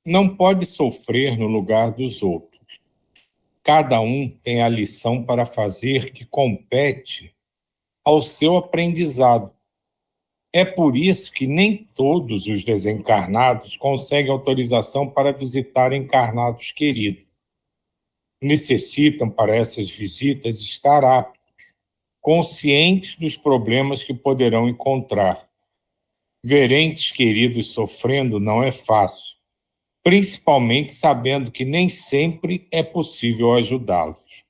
não pode sofrer no lugar dos outros. Cada um tem a lição para fazer que compete ao seu aprendizado. É por isso que nem todos os desencarnados conseguem autorização para visitar encarnados queridos. Necessitam, para essas visitas, estar aptos, conscientes dos problemas que poderão encontrar. Ver entes queridos sofrendo não é fácil, principalmente sabendo que nem sempre é possível ajudá-los.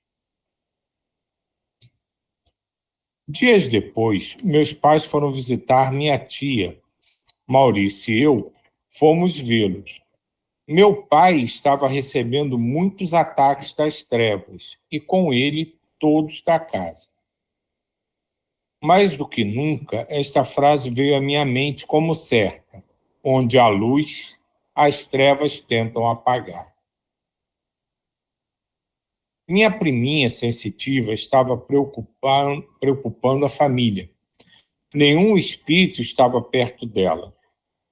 Dias depois, meus pais foram visitar minha tia. Maurício e eu fomos vê-los. Meu pai estava recebendo muitos ataques das trevas e, com ele, todos da casa. Mais do que nunca, esta frase veio à minha mente como certa: onde há luz, as trevas tentam apagar. Minha priminha sensitiva estava preocupando a família. Nenhum espírito estava perto dela.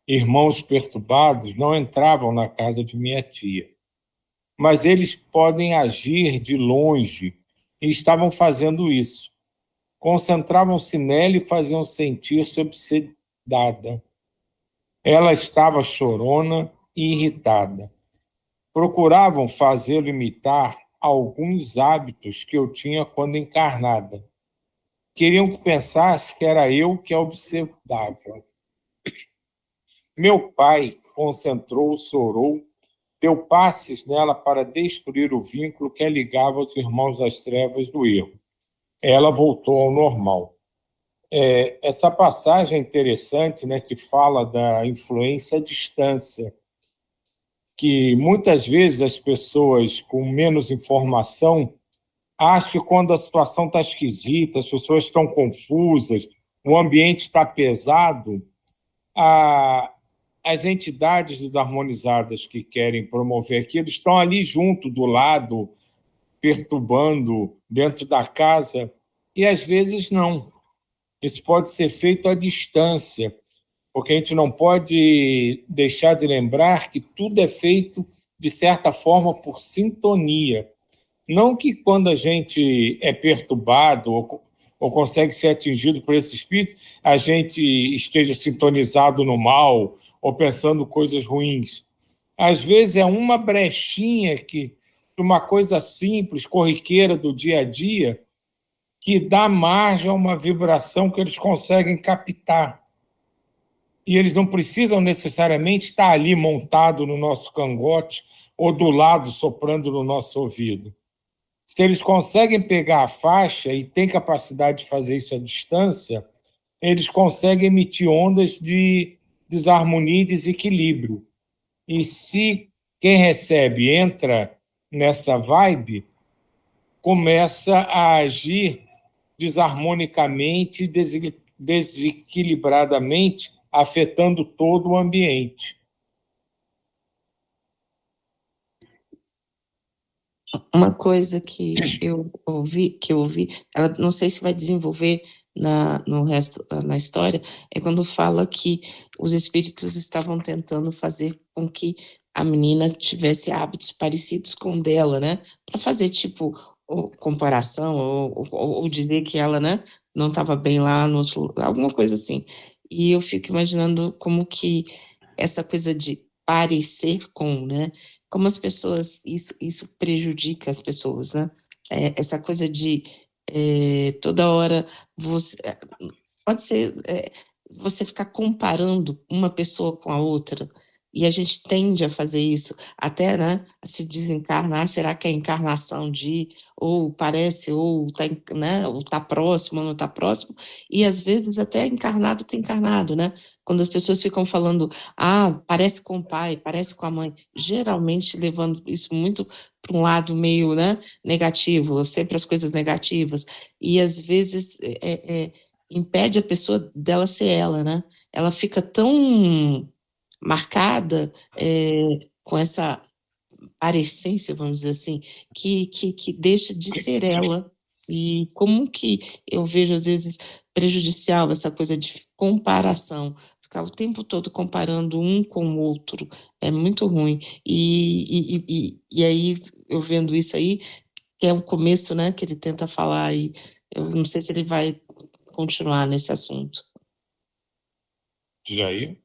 Irmãos perturbados não entravam na casa de minha tia. Mas eles podem agir de longe e estavam fazendo isso. Concentravam-se nela e faziam sentir-se obsedada. Ela estava chorona e irritada. Procuravam fazê-lo imitar alguns hábitos que eu tinha quando encarnada. Queriam que pensasse que era eu que a obsedava. Meu pai concentrou-se, orou, deu passes nela para destruir o vínculo que a ligava aos irmãos das trevas do erro. Ela voltou ao normal. Essa passagem é interessante, né, que fala da influência à distância, que muitas vezes as pessoas com menos informação acham que quando a situação está esquisita, as pessoas estão confusas, o ambiente está pesado, as entidades desarmonizadas que querem promover aquilo estão ali junto, do lado, perturbando dentro da casa, e às vezes não. Isso pode ser feito à distância, porque a gente não pode deixar de lembrar que tudo é feito, de certa forma, por sintonia. Não que quando a gente é perturbado ou consegue ser atingido por esse espírito, a gente esteja sintonizado no mal ou pensando coisas ruins. Às vezes é uma brechinha uma coisa simples, corriqueira do dia a dia, que dá margem a uma vibração que eles conseguem captar. E eles não precisam necessariamente estar ali montado no nosso cangote ou do lado soprando no nosso ouvido. Se eles conseguem pegar a faixa e têm capacidade de fazer isso à distância, eles conseguem emitir ondas de desarmonia e desequilíbrio. E se quem recebe entra nessa vibe, começa a agir desarmonicamente e desequilibradamente, afetando todo o ambiente. Uma coisa que eu ouvi, ela não sei se vai desenvolver no resto na história, é quando fala que os espíritos estavam tentando fazer com que a menina tivesse hábitos parecidos com o dela, né? Para fazer tipo comparação ou dizer que ela, né, não estava bem lá no outro lugar, alguma coisa assim. E eu fico imaginando como que essa coisa de parecer com, né? Como as pessoas, isso prejudica as pessoas, né? Essa coisa de toda hora você. Pode ser você ficar comparando uma pessoa com a outra. E a gente tende a fazer isso, até, né, a se desencarnar, será que é encarnação de, ou parece, ou tá, né, ou tá próximo, ou não tá próximo, e às vezes até encarnado com encarnado, né? Quando as pessoas ficam falando, parece com o pai, parece com a mãe, geralmente levando isso muito para um lado meio, né, negativo, sempre as coisas negativas, e às vezes impede a pessoa dela ser ela, né? Ela fica tão marcada com essa parecência, vamos dizer assim, que deixa de ser ela. E como que eu vejo, às vezes, prejudicial essa coisa de comparação. ficava o tempo todo comparando um com o outro, é muito ruim. E aí, eu vendo isso aí, que é o começo, né, que ele tenta falar, e eu não sei se ele vai continuar nesse assunto. Jair?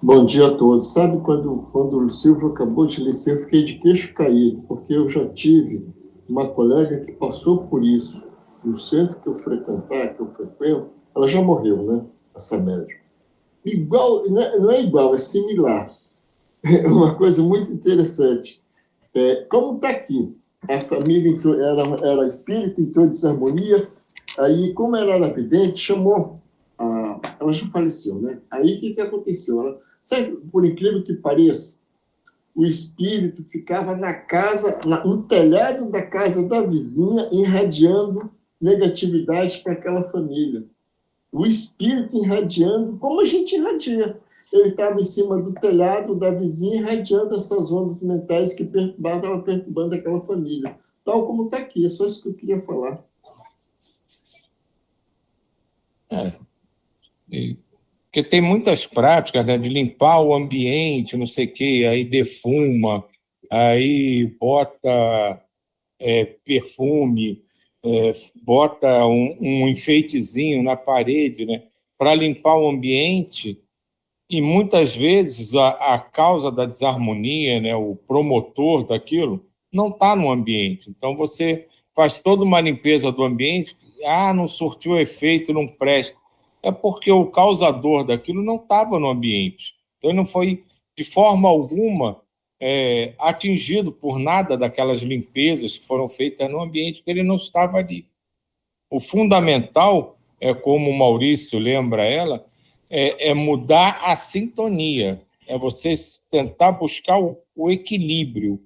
Bom dia a todos. Sabe, quando o Silvio acabou de ler, eu fiquei de queixo caído, porque eu já tive uma colega que passou por isso. No centro que eu frequento, ela já morreu, né? Essa médica. Igual, não é igual, é similar. É uma coisa muito interessante. Como está aqui, a família era espírita, entrou em desarmonia, aí, como ela era vidente, chamou, ela já faleceu, né? Aí, o que aconteceu? Sabe, por incrível que pareça, o espírito ficava na casa, no telhado da casa da vizinha, irradiando negatividade para aquela família. O espírito irradiando, como a gente irradia. Ele estava em cima do telhado da vizinha, irradiando essas ondas mentais que estavam perturbando aquela família. Tal como está aqui, é só isso que eu queria falar. Porque tem muitas práticas, né, de limpar o ambiente, não sei o quê, aí defuma, aí bota perfume, bota um enfeitezinho na parede, né, para limpar o ambiente, e muitas vezes a causa da desarmonia, né, o promotor daquilo, não está no ambiente. Então você faz toda uma limpeza do ambiente, não surtiu efeito, não presta. É porque o causador daquilo não estava no ambiente. Então ele não foi, de forma alguma, atingido por nada daquelas limpezas que foram feitas no ambiente, porque ele não estava ali. O fundamental, como o Maurício lembra ela, é mudar a sintonia, é você tentar buscar o equilíbrio.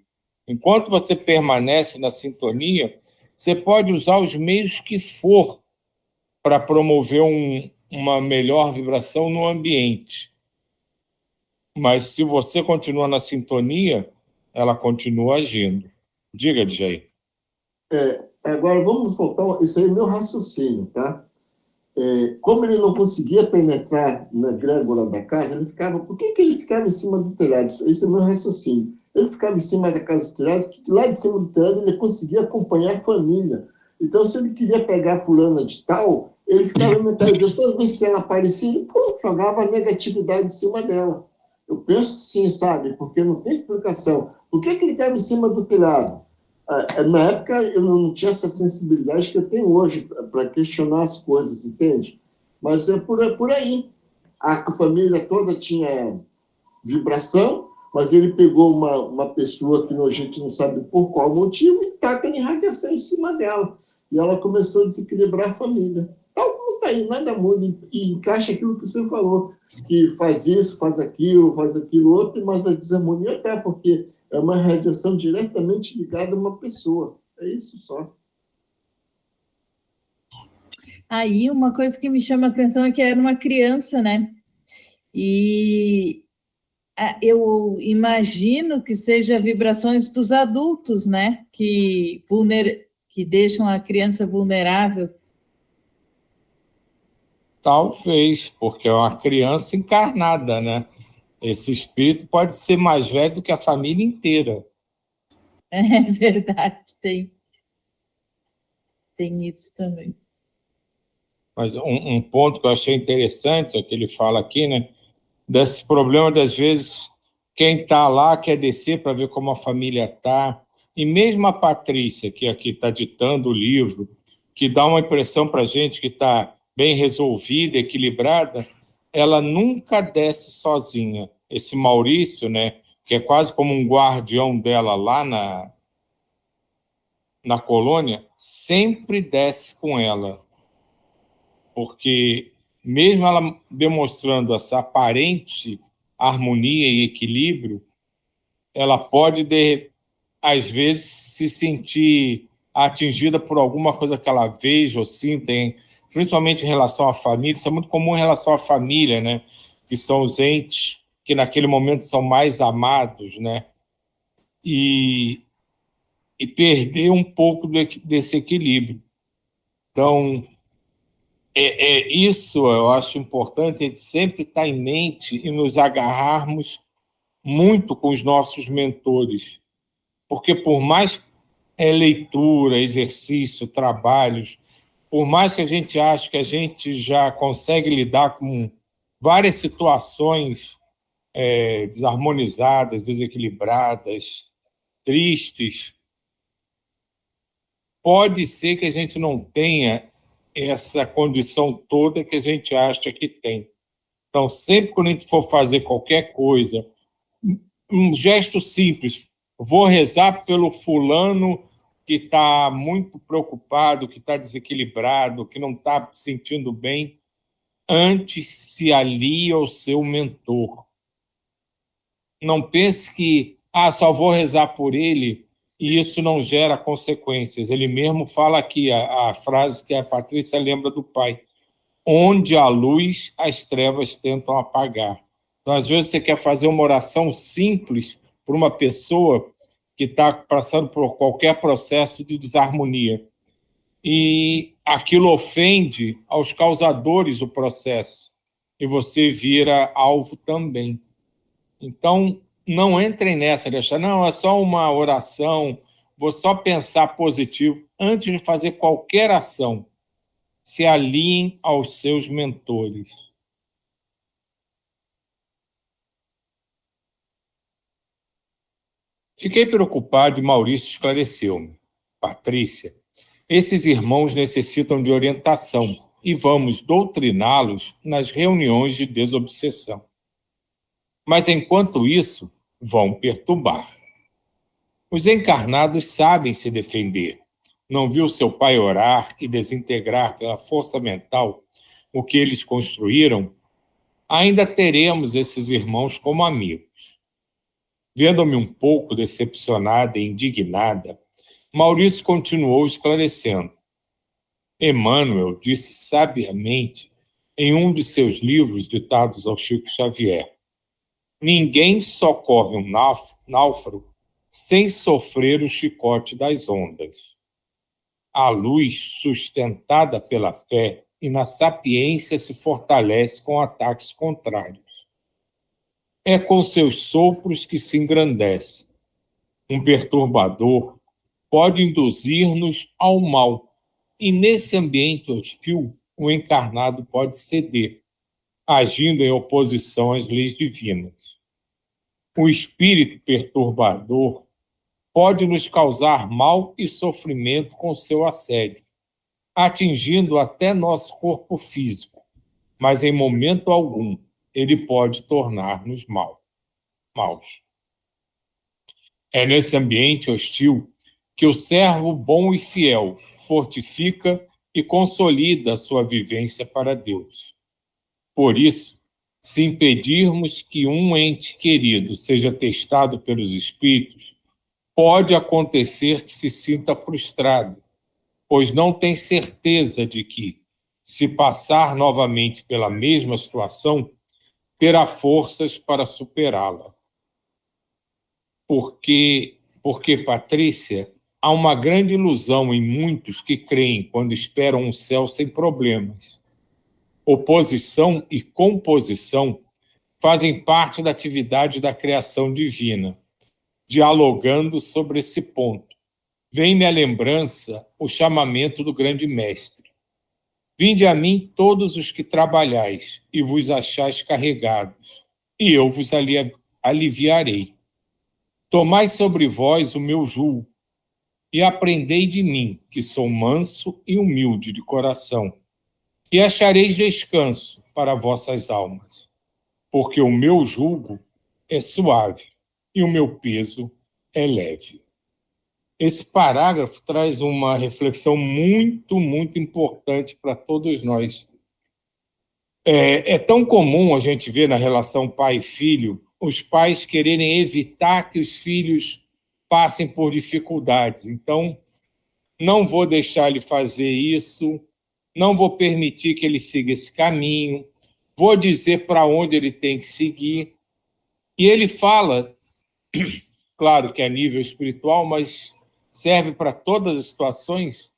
Enquanto você permanece na sintonia, você pode usar os meios que for para promover uma melhor vibração no ambiente. Mas se você continua na sintonia, ela continua agindo. Diga, Djair. Agora, vamos voltar. Isso aí é meu raciocínio, tá? Como ele não conseguia penetrar na egrégora da casa, ele ficava. Por que ele ficava em cima do telhado? Isso é meu raciocínio. Ele ficava em cima da casa do telhado, que lá de cima do telhado ele conseguia acompanhar a família. Então, se ele queria pegar a fulana de tal, ele ficava mentalizando. Toda vez que ela aparecia, ele jogava a negatividade em cima dela. Eu penso assim, sabe? Porque não tem explicação. Por que ele estava em cima do telhado? Na época, eu não tinha essa sensibilidade que eu tenho hoje para questionar as coisas, entende? Mas é por aí. A família toda tinha vibração, mas ele pegou uma pessoa que a gente não sabe por qual motivo e taca em radiação em cima dela. E ela começou a desequilibrar a família. Tal como está aí, nada muda. E encaixa aquilo que você falou, que faz isso, faz aquilo outro, mas a desarmonia está, porque é uma radiação diretamente ligada a uma pessoa. É isso só. Aí, uma coisa que me chama a atenção é que era uma criança, né? E eu imagino que seja vibrações dos adultos, né? Que deixam a criança vulnerável. Talvez, porque é uma criança encarnada, né? Esse espírito pode ser mais velho do que a família inteira. É verdade, tem isso também. Mas um ponto que eu achei interessante é que ele fala aqui, né? Desse problema, das vezes, quem está lá quer descer para ver como a família está. E mesmo a Patrícia, que aqui está ditando o livro, que dá uma impressão para a gente que está bem resolvida, equilibrada, ela nunca desce sozinha. Esse Maurício, né, que é quase como um guardião dela lá na colônia, sempre desce com ela. Porque mesmo ela demonstrando essa aparente harmonia e equilíbrio, ela pode, às vezes, se sentir atingida por alguma coisa que ela veja ou sinta, principalmente em relação à família. Isso é muito comum em relação à família, né? Que são os entes que naquele momento são mais amados, né? E perder um pouco desse equilíbrio. Então, Isso eu acho importante, a gente sempre estar em mente e nos agarrarmos muito com os nossos mentores, porque por mais leitura, exercício, trabalhos, por mais que a gente ache que a gente já consegue lidar com várias situações desarmonizadas, desequilibradas, tristes, pode ser que a gente não tenha essa condição toda que a gente acha que tem. Então, sempre quando a gente for fazer qualquer coisa, um gesto simples, vou rezar pelo fulano que está muito preocupado, que está desequilibrado, que não está se sentindo bem, antes se alia ao seu mentor. Não pense que só vou rezar por ele e isso não gera consequências. Ele mesmo fala aqui, a frase que a Patrícia lembra do pai: onde há luz, as trevas tentam apagar. Então, às vezes, você quer fazer uma oração simples para uma pessoa que está passando por qualquer processo de desarmonia. E aquilo ofende aos causadores do processo. E você vira alvo também. Então, não entrem nessa de achar, não, é só uma oração, vou só pensar positivo. Antes de fazer qualquer ação, se aliem aos seus mentores. Fiquei preocupado e Maurício esclareceu-me. Patrícia, esses irmãos necessitam de orientação e vamos doutriná-los nas reuniões de desobsessão. Mas, enquanto isso, vão perturbar. Os encarnados sabem se defender. Não viu seu pai orar e desintegrar pela força mental o que eles construíram? Ainda teremos esses irmãos como amigos. Vendo-me um pouco decepcionada e indignada, Maurício continuou esclarecendo. Emmanuel disse sabiamente em um de seus livros ditados ao Chico Xavier: ninguém socorre um náufrago sem sofrer o chicote das ondas. A luz, sustentada pela fé e na sapiência, se fortalece com ataques contrários. É com seus sopros que se engrandece. Um perturbador pode induzir-nos ao mal, e nesse ambiente hostil, o encarnado pode ceder, agindo em oposição às leis divinas. O espírito perturbador pode nos causar mal e sofrimento com seu assédio, atingindo até nosso corpo físico, mas em momento algum ele pode tornar-nos maus. É nesse ambiente hostil que o servo bom e fiel fortifica e consolida a sua vivência para Deus. Por isso, se impedirmos que um ente querido seja testado pelos espíritos, pode acontecer que se sinta frustrado, pois não tem certeza de que, se passar novamente pela mesma situação, terá forças para superá-la. Porque, Patrícia, há uma grande ilusão em muitos que creem quando esperam um céu sem problemas. Oposição e composição fazem parte da atividade da criação divina. Dialogando sobre esse ponto, vem-me à lembrança o chamamento do grande mestre. Vinde a mim todos os que trabalhais e vos achais carregados, e eu vos aliviarei. Tomai sobre vós o meu jugo, e aprendei de mim, que sou manso e humilde de coração, e achareis descanso para vossas almas, porque o meu jugo é suave e o meu peso é leve. Esse parágrafo traz uma reflexão muito, muito importante para todos nós. É tão comum a gente ver na relação pai e filho os pais quererem evitar que os filhos passem por dificuldades. Então, não vou deixar ele fazer isso, não vou permitir que ele siga esse caminho, vou dizer para onde ele tem que seguir. E ele fala, claro que é a nível espiritual, mas serve para todas as situações,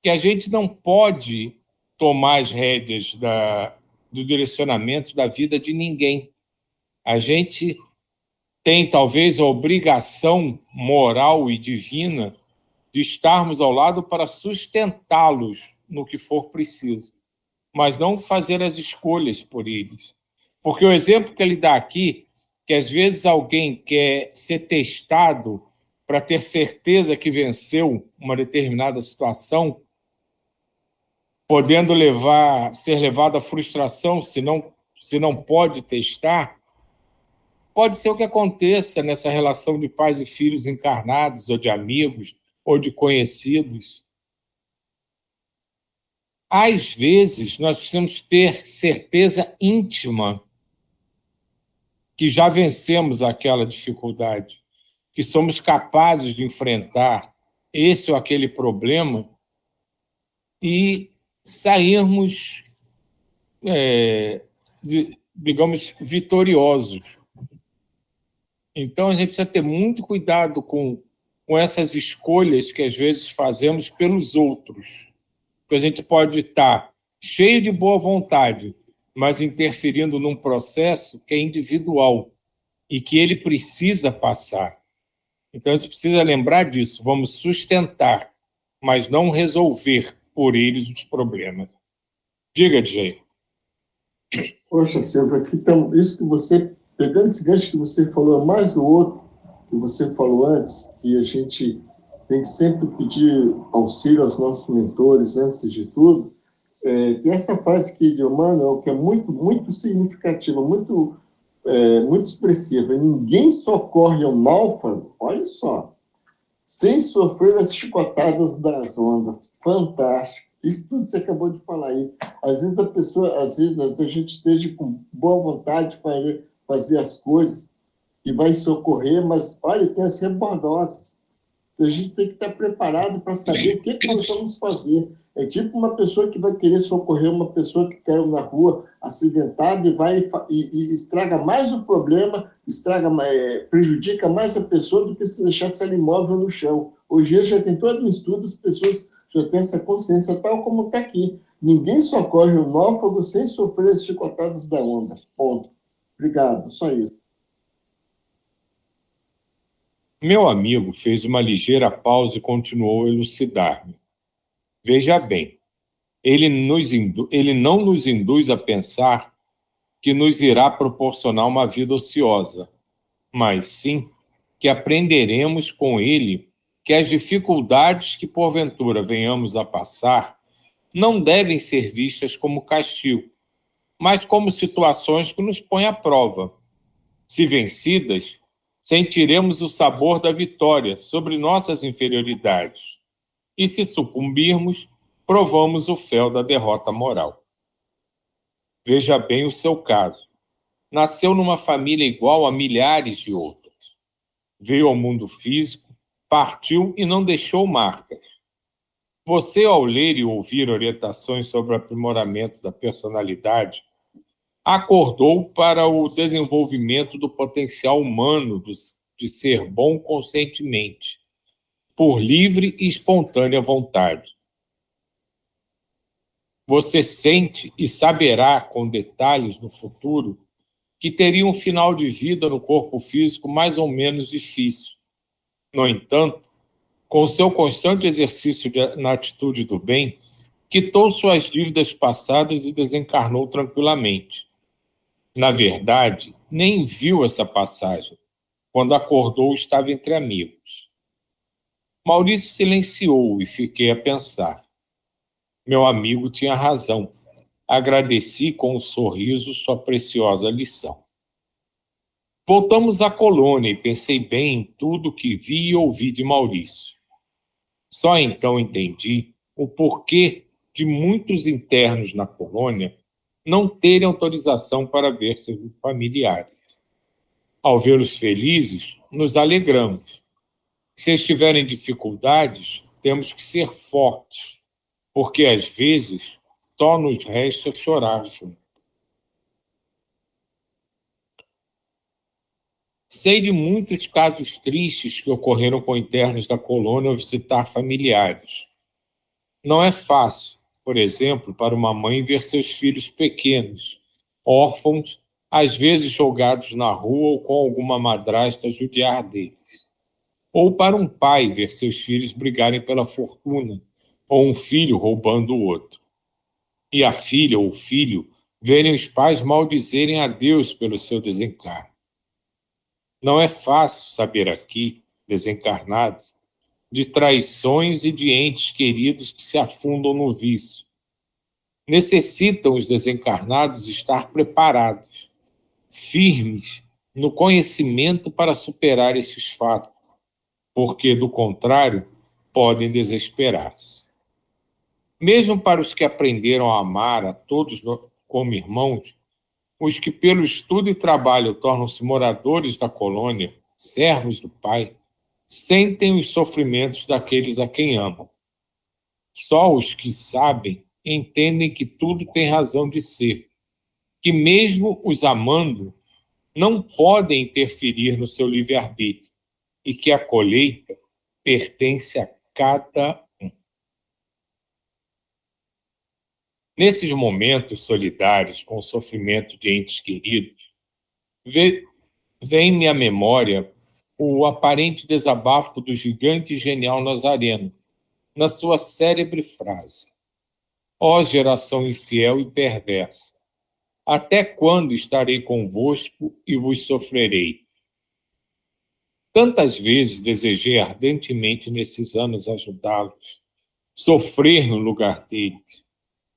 que a gente não pode tomar as rédeas do direcionamento da vida de ninguém. A gente tem, talvez, a obrigação moral e divina de estarmos ao lado para sustentá-los no que for preciso, mas não fazer as escolhas por eles. Porque o exemplo que ele dá aqui, que às vezes alguém quer ser testado para ter certeza que venceu uma determinada situação, podendo ser levado à frustração se não pode testar, pode ser o que aconteça nessa relação de pais e filhos encarnados, ou de amigos, ou de conhecidos. Às vezes, nós precisamos ter certeza íntima que já vencemos aquela dificuldade, que somos capazes de enfrentar esse ou aquele problema e sairmos, digamos, vitoriosos. Então, a gente precisa ter muito cuidado com essas escolhas que, às vezes, fazemos pelos outros. Porque a gente pode estar cheio de boa vontade, mas interferindo num processo que é individual e que ele precisa passar. Então, a gente precisa lembrar disso. Vamos sustentar, mas não resolver por eles os problemas. Diga, DJ. Poxa, Silvio, aqui isso que você, pegando esse gancho que você falou, mais o outro que você falou antes, que a gente tem que sempre pedir auxílio aos nossos mentores antes de tudo, tem essa frase aqui de Emmanuel, que é muito, muito significativa, muito expressiva. Ninguém socorre um náufrago, olha só, sem sofrer as chicotadas das ondas. Fantástico. Isso tudo você acabou de falar aí. Às vezes a gente esteja com boa vontade de fazer as coisas e vai socorrer, mas, olha, tem as rebordosas. Então, a gente tem que estar preparado para saber o que nós vamos fazer. É tipo uma pessoa que vai querer socorrer uma pessoa que caiu na rua acidentada e vai e estraga mais o problema, prejudica mais a pessoa do que se deixasse ela imóvel no chão. Hoje já tem todo um estudo, as pessoas já têm essa consciência, tal como está aqui. Ninguém socorre o náufrago sem sofrer as chicotadas da onda. Ponto. Obrigado, só isso. Meu amigo fez uma ligeira pausa e continuou a elucidar-me. Veja bem, ele não nos induz a pensar que nos irá proporcionar uma vida ociosa, mas sim que aprenderemos com ele que as dificuldades que porventura venhamos a passar não devem ser vistas como castigo, mas como situações que nos põem à prova. Se vencidas, sentiremos o sabor da vitória sobre nossas inferioridades. E se sucumbirmos, provamos o fel da derrota moral. Veja bem o seu caso. Nasceu numa família igual a milhares de outras. Veio ao mundo físico, partiu e não deixou marcas. Você, ao ler e ouvir orientações sobre o aprimoramento da personalidade, acordou para o desenvolvimento do potencial humano de ser bom conscientemente, por livre e espontânea vontade. Você sente e saberá com detalhes no futuro que teria um final de vida no corpo físico mais ou menos difícil. No entanto, com seu constante exercício na atitude do bem, quitou suas dívidas passadas e desencarnou tranquilamente. Na verdade, nem viu essa passagem. Quando acordou, estava entre amigos. Maurício silenciou e fiquei a pensar. Meu amigo tinha razão. Agradeci com um sorriso sua preciosa lição. Voltamos à colônia e pensei bem em tudo que vi e ouvi de Maurício. Só então entendi o porquê de muitos internos na colônia não terem autorização para ver seus familiares. Ao vê-los felizes, nos alegramos. Se estiverem em dificuldades, temos que ser fortes, porque às vezes só nos resta chorar junto. Sei de muitos casos tristes que ocorreram com internos da colônia ao visitar familiares. Não é fácil, por exemplo, para uma mãe ver seus filhos pequenos, órfãos, às vezes jogados na rua ou com alguma madrasta judiar deles. Ou para um pai ver seus filhos brigarem pela fortuna, ou um filho roubando o outro. E a filha ou o filho verem os pais maldizerem a Deus pelo seu desencarno. Não é fácil saber aqui, desencarnados, de traições e de entes queridos que se afundam no vício. Necessitam os desencarnados estar preparados, firmes no conhecimento para superar esses fatos, porque, do contrário, podem desesperar-se. Mesmo para os que aprenderam a amar a todos como irmãos, os que pelo estudo e trabalho tornam-se moradores da colônia, servos do Pai, sentem os sofrimentos daqueles a quem amam. Só os que sabem entendem que tudo tem razão de ser, que mesmo os amando, não podem interferir no seu livre-arbítrio e que a colheita pertence a cada um. Nesses momentos solidários com o sofrimento de entes queridos, vem-me à memória o aparente desabafo do gigante genial Nazareno, na sua célebre frase: ó geração infiel e perversa, até quando estarei convosco e vos sofrerei? Tantas vezes desejei ardentemente nesses anos ajudá-los, sofrer no lugar deles,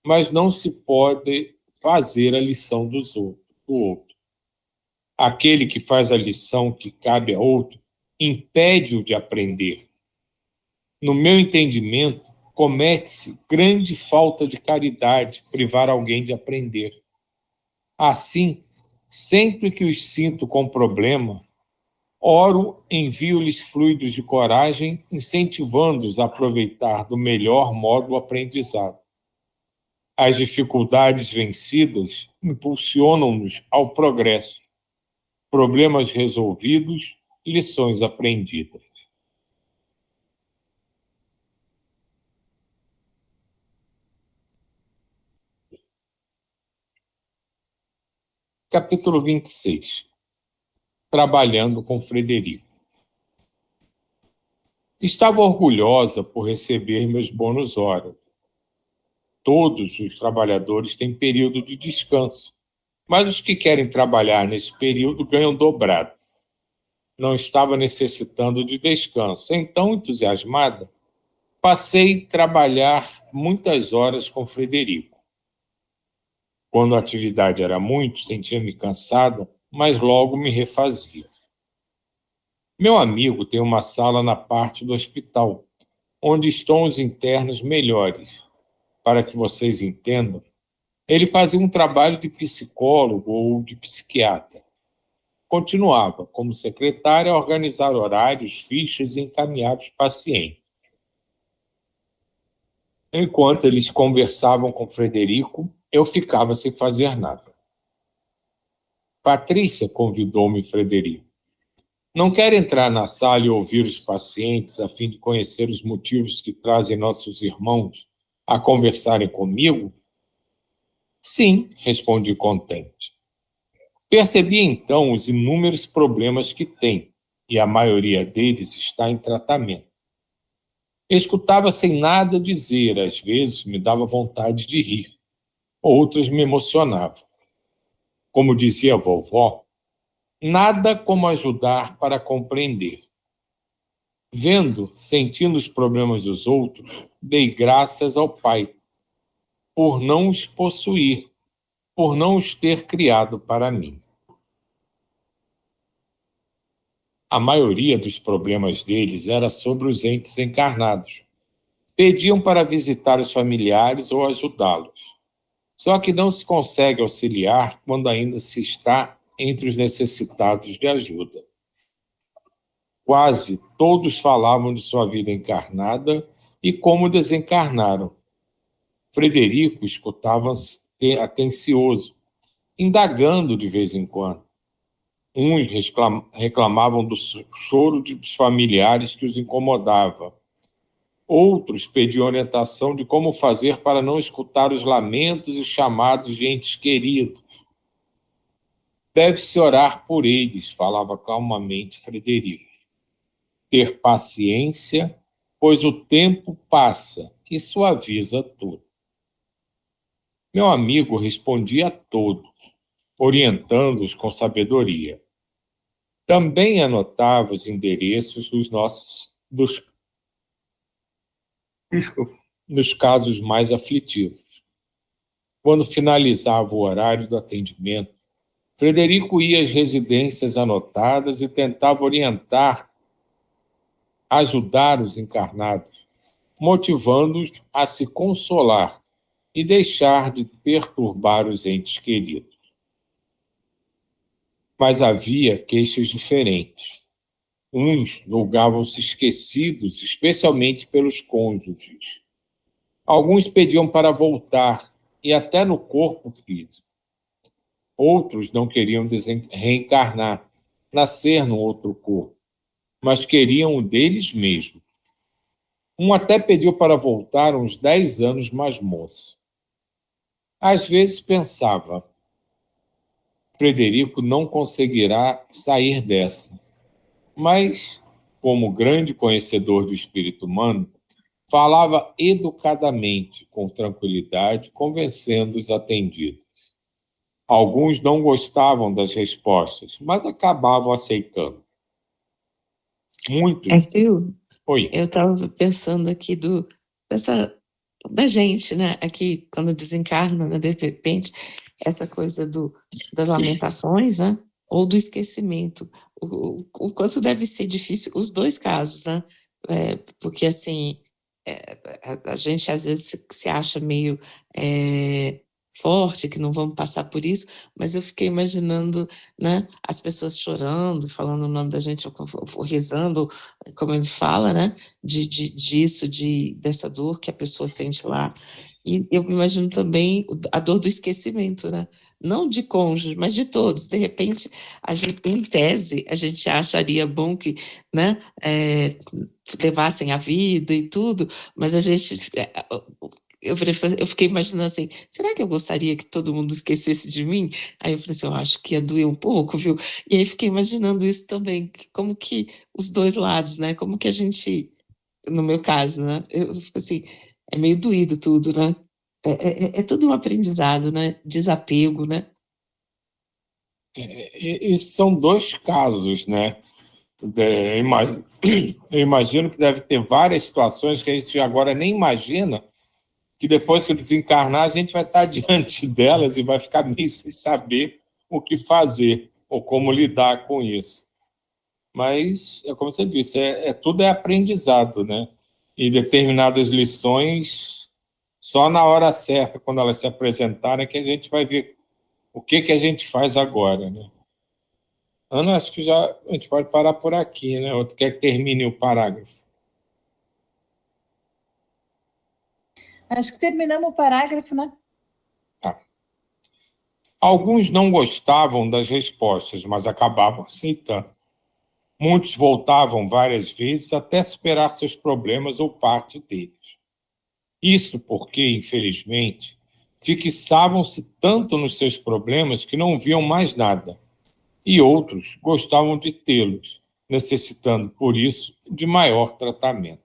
mas não se pode fazer a lição do outro. Aquele que faz a lição que cabe a outro impede-o de aprender. No meu entendimento, comete-se grande falta de caridade privar alguém de aprender. Assim, sempre que os sinto com problema, oro, envio-lhes fluidos de coragem, incentivando-os a aproveitar do melhor modo o aprendizado. As dificuldades vencidas impulsionam-nos ao progresso. Problemas resolvidos, lições aprendidas. Capítulo 26. Trabalhando com Frederico. Estava orgulhosa por receber meus bônus hora. Todos os trabalhadores têm período de descanso, mas os que querem trabalhar nesse período ganham dobrado. Não estava necessitando de descanso, então, entusiasmada, passei a trabalhar muitas horas com Frederico. Quando a atividade era muito, sentia-me cansada, mas logo me refazia. Meu amigo tem uma sala na parte do hospital, onde estão os internos melhores. Para que vocês entendam, ele fazia um trabalho de psicólogo ou de psiquiatra. Continuava, como secretária, a organizar horários, fichas e encaminhar os pacientes. Enquanto eles conversavam com Frederico, eu ficava sem fazer nada. Patrícia, convidou-me Frederico. Não quer entrar na sala e ouvir os pacientes a fim de conhecer os motivos que trazem nossos irmãos a conversarem comigo? Sim, respondi contente. Percebi então os inúmeros problemas que tem, e a maioria deles está em tratamento. Escutava sem nada dizer, às vezes me dava vontade de rir, outras me emocionavam. Como dizia a vovó, nada como ajudar para compreender. Vendo, sentindo os problemas dos outros, dei graças ao Pai, por não os possuir, por não os ter criado para mim. A maioria dos problemas deles era sobre os entes encarnados. Pediam para visitar os familiares ou ajudá-los. Só que não se consegue auxiliar quando ainda se está entre os necessitados de ajuda. Quase todos falavam de sua vida encarnada e como desencarnaram. Frederico escutava atencioso, indagando de vez em quando. Uns reclamavam do choro dos familiares que os incomodava. Outros pediam orientação de como fazer para não escutar os lamentos e chamados de entes queridos. Deve-se orar por eles, falava calmamente Frederico. Ter paciência, pois o tempo passa e suaviza tudo. Meu amigo respondia a todos, orientando-os com sabedoria. Também anotava os endereços dos casos mais aflitivos. Quando finalizava o horário do atendimento, Frederico ia às residências anotadas e tentava orientar, ajudar os encarnados, motivando-os a se consolar e deixar de perturbar os entes queridos. Mas havia queixas diferentes. Uns julgavam-se esquecidos, especialmente pelos cônjuges. Alguns pediam para voltar, e até no corpo físico. Outros não queriam reencarnar, nascer num outro corpo, mas queriam o deles mesmos. Um até pediu para voltar uns 10 anos mais moço. Às vezes pensava, Frederico não conseguirá sair dessa. Mas, como grande conhecedor do espírito humano, falava educadamente, com tranquilidade, convencendo os atendidos. Alguns não gostavam das respostas, mas acabavam aceitando. Muitos... Sil, Oi. eu estava pensando aqui da gente, né? Aqui, quando desencarna, né, de repente, essa coisa das lamentações, né? Ou do esquecimento. O quanto deve ser difícil, os dois casos, né? Porque, assim, a gente às vezes se acha meio forte, que não vamos passar por isso, mas eu fiquei imaginando, né, as pessoas chorando, falando o nome da gente, rezando, como ele fala, né, dessa dor que a pessoa sente lá. E eu imagino também a dor do esquecimento, né? Não de cônjuge, mas de todos. De repente, a gente, em tese, a gente acharia bom que, né, levassem a vida e tudo, mas a gente... Eu fiquei imaginando assim, será que eu gostaria que todo mundo esquecesse de mim? Aí eu falei assim, eu acho que ia doer um pouco, viu? E aí fiquei imaginando isso também, como que os dois lados, né? Como que a gente, no meu caso, né? Eu fico assim, é meio doído tudo, né? É tudo um aprendizado, né? Desapego, né? E são dois casos, né? Eu imagino que deve ter várias situações que a gente agora nem imagina, que depois que desencarnar, a gente vai estar diante delas e vai ficar meio sem saber o que fazer ou como lidar com isso. Mas, é como você disse, tudo é aprendizado, né? E determinadas lições, só na hora certa, quando elas se apresentarem, que a gente vai ver o que a gente faz agora, né? Ana, acho que já a gente pode parar por aqui, né? Ou tu quer que termine o parágrafo? Acho que terminamos o parágrafo, né? Tá. Alguns não gostavam das respostas, mas acabavam aceitando. Muitos voltavam várias vezes até superar seus problemas ou parte deles. Isso porque, infelizmente, fixavam-se tanto nos seus problemas que não viam mais nada. E outros gostavam de tê-los, necessitando, por isso, de maior tratamento.